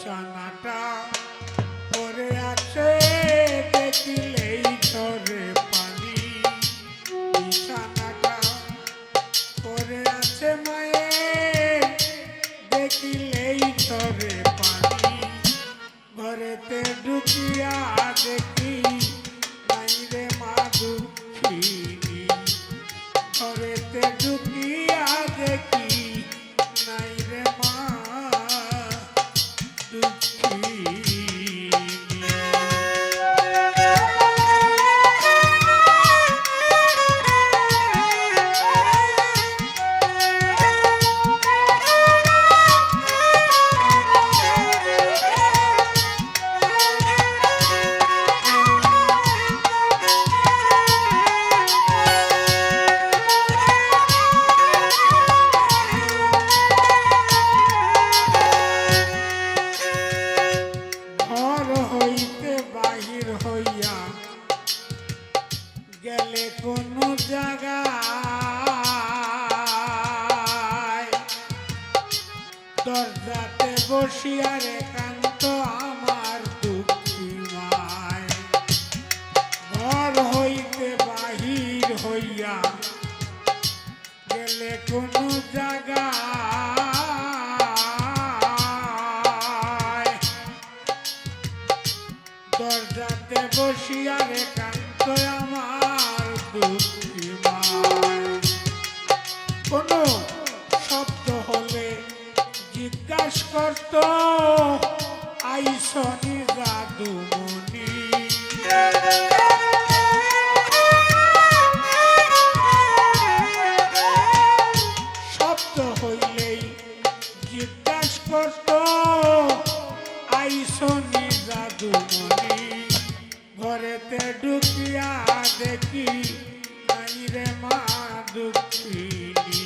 বিছানাটা পড়ে আছে দেখিলেই ঝরে পানি। বিছানাটা পড়ে আছে মায়ের দেখিলেই ঝরে পানি। ঘরেতে ঢুকিয়া দেখি নাই রে মা দুঃখিনী। ঘরেতে ঢুকিয়া দেখি নাই রে মা দুঃখিনী। গেলে কোনো জায়গায় দরজাতে বসিয়ার একান্ত আমার দুঃখী মায়। ঘর হইতে বাহির হইয়া গেলে কোনো জায়গায় দরজাতে বসিয়ার একান্ত আমার দুঃখী মায়। কোনো শব্দ হলে জিজ্ঞাসা করত আইসনি জাদুমণি। শব্দ হইলেই জিজ্ঞাসা করত আইসনি জাদুমণি। ঘরেতে ঢুকিয়া দেখি নাই রে মা দুঃখিনী।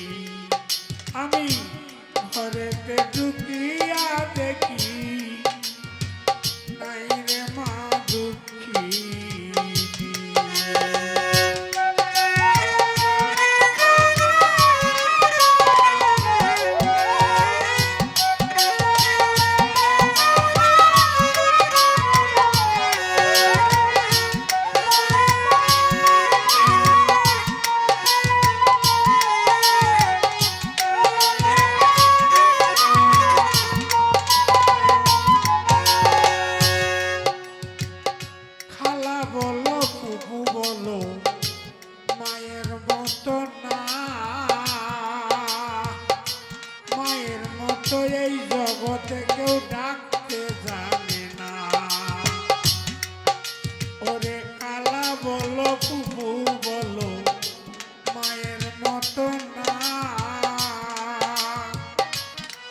আমি ঘরেতে ঢুকিয়া দেখি নাই রে মা দুঃখিনী। মায়ের মতো না, মায়ের মতো এই জগতে কেউ ডাকতে জানে না। ওরে কালা বলো কুকু বলো মায়ের মতো না,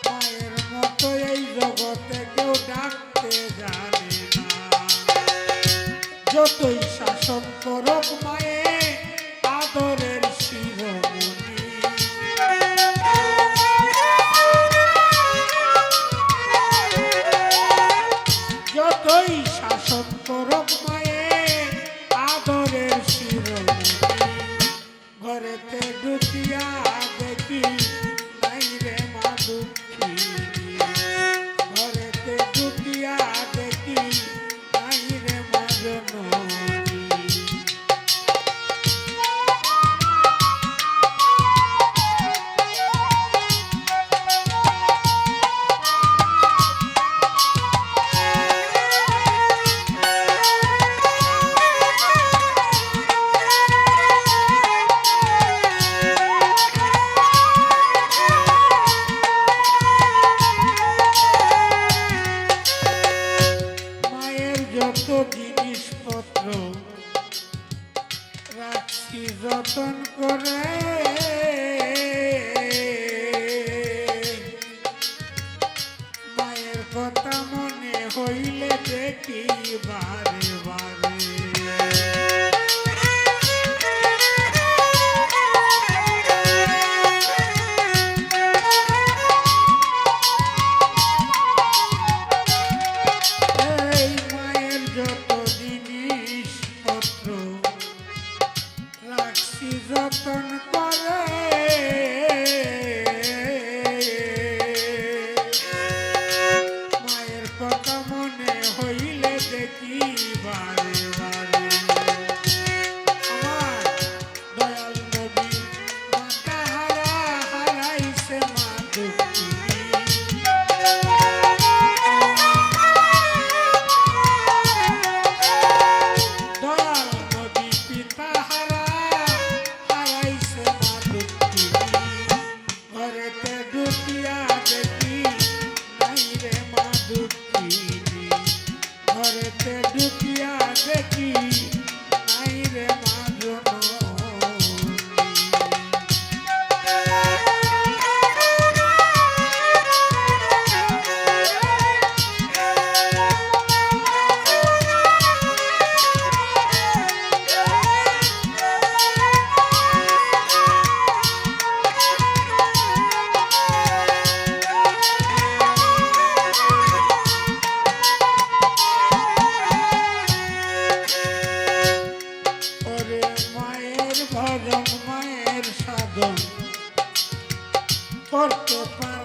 মায়ের মতো এই জগতে কেউ ডাকতে জানে না। যতই শাসন করুক মায়ে আদরের শিরোমণি। যতই শাসন করুক মায়ে আদরের শিরোমণি। ঘরেতে ঢুকিয়া দেখি নাই রে মা দুঃখিনী। ঘরেতে ঢুকিয়া দেখি নাই রে মা জননী। যত জিনিসপত্র রাখছি যতন করে, মায়ের কথা মনে হইলে দেখি বারে বারে। যতন করে মায়ের ঢুকিয়া দেখি নাই রে মা দুঃখিনী, ঘরেতে ঢুকিয়া দেখি নাই রে মা জননী। মায়ের ভজন মায়ের সাধন করতে পার